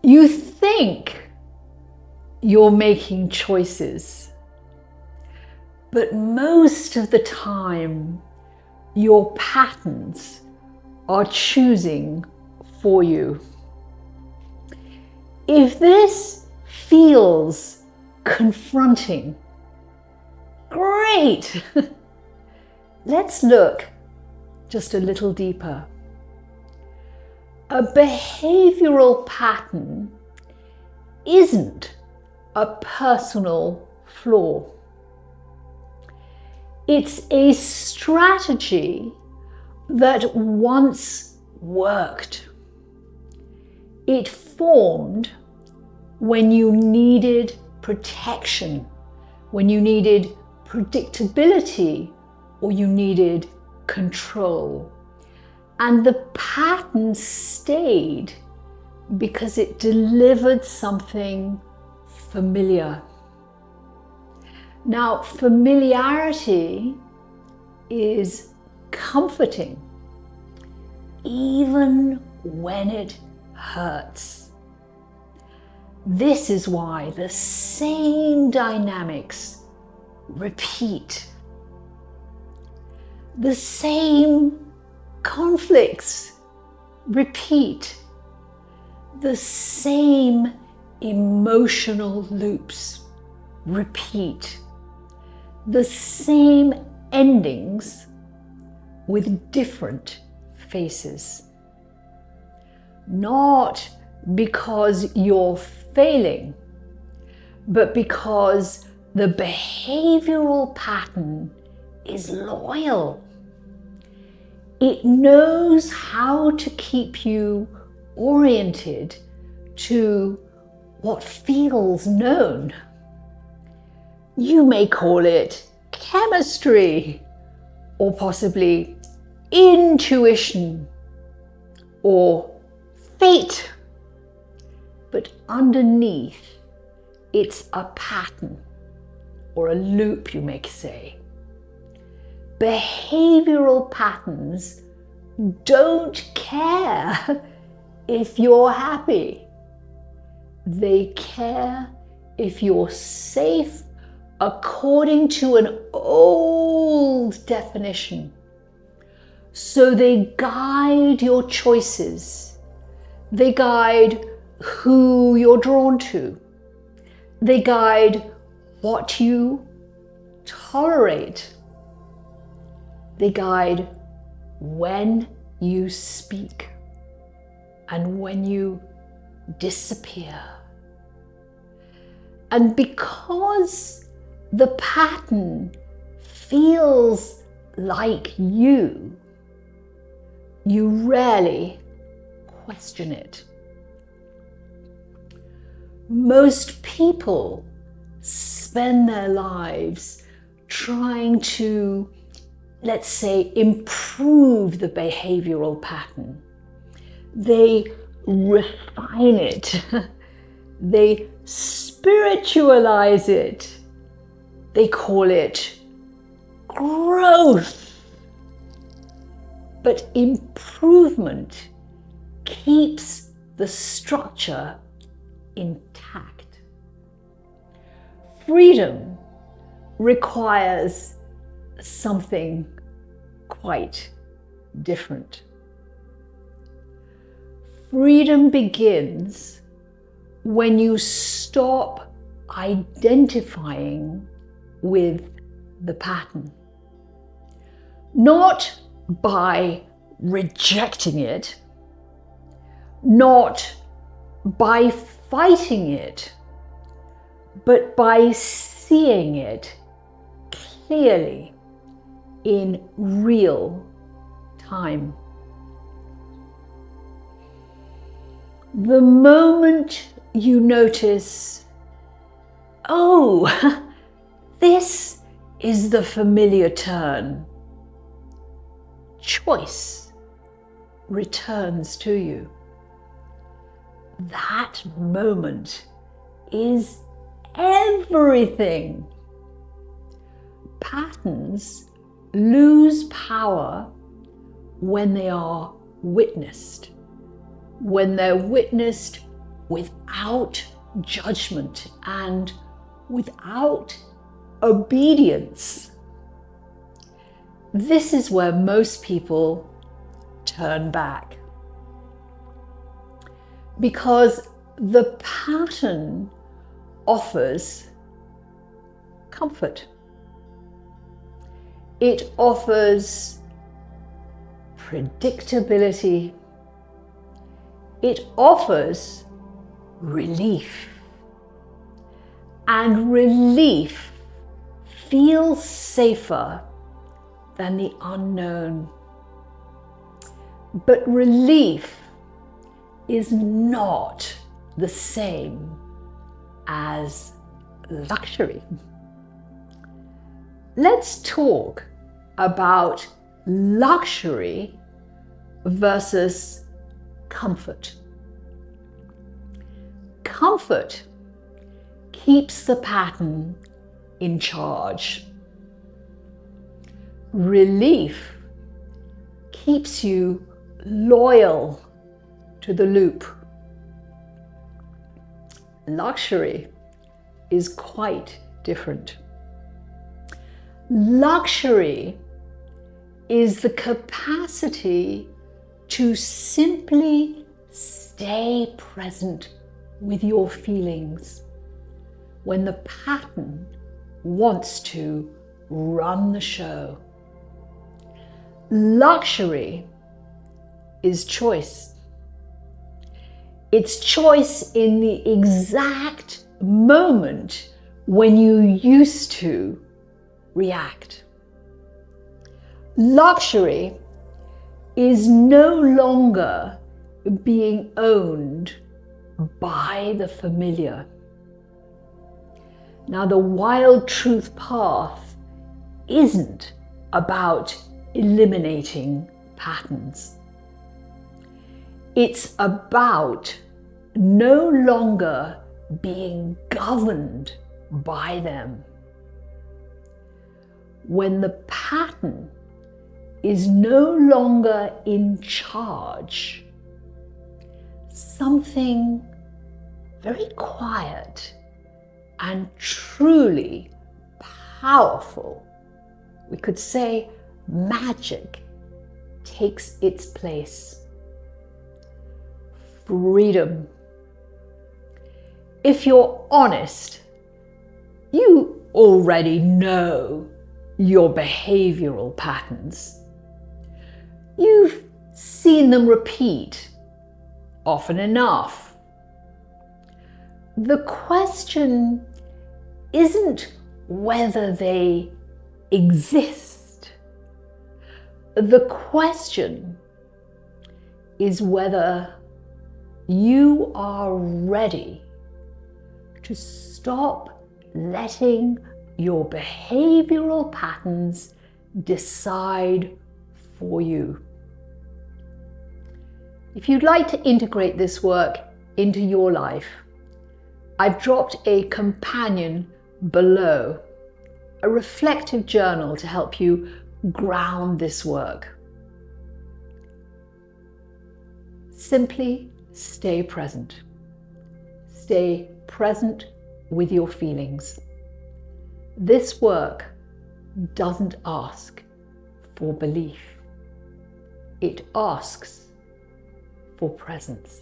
You think you're making choices, but most of the time, your patterns are choosing for you. If this feels confronting, great! Let's look just a little deeper. A behavioral pattern isn't a personal flaw. It's a strategy that once worked. It formed when you needed protection, when you needed predictability, or you needed control. And the pattern stayed because it delivered something familiar. Now, familiarity is comforting, even when it hurts. This is why the same dynamics repeat. The same conflicts repeat. The same emotional loops repeat. The same endings with different faces. Not because you're failing, but because the behavioral pattern is loyal. It knows how to keep you oriented to what feels known. You may call it chemistry, or possibly intuition, or fate. But underneath, it's a pattern, or a loop, you may say. Behavioral patterns don't care if you're happy. They care if you're safe according to an old definition. So they guide your choices. They guide who you're drawn to. They guide what you tolerate. They guide when you speak and when you disappear. And because the pattern feels like you rarely question it. Most people spend their lives trying to, let's say, improve the behavioral pattern. They refine it. They spiritualize it. They call it growth. But improvement keeps the structure intact. Freedom requires something quite different. Freedom begins when you stop identifying with the pattern. Not by rejecting it, not by fighting it, but by seeing it clearly in real time. The moment you notice, oh, this is the familiar turn, choice returns to you. That moment is everything. Patterns lose power when they are witnessed. When they're witnessed without judgment and without obedience. This is where most people turn back, because the pattern offers comfort. It offers predictability. It offers relief. And relief feels safer than the unknown. But relief is not the same as luxury. Let's talk about luxury versus comfort. Comfort keeps the pattern in charge. Relief keeps you loyal to the loop. Luxury is quite different. Luxury is the capacity to simply stay present with your feelings when the pattern wants to run the show. Luxury is choice. It's choice in the exact moment when you used to react. Luxury is no longer being owned by the familiar. Now, the wild truth path isn't about eliminating patterns. It's about no longer being governed by them. When the pattern is no longer in charge, something very quiet and truly powerful, we could say magic, takes its place. Freedom. If you're honest, you already know your behavioral patterns. You've seen them repeat often enough. The question isn't whether they exist. The question is whether you are ready to stop letting your behavioral patterns decide for you. If you'd like to integrate this work into your life, I've dropped a companion below, a reflective journal to help you ground this work. Simply stay present. Stay present with your feelings. This work doesn't ask for belief. It asks for presence.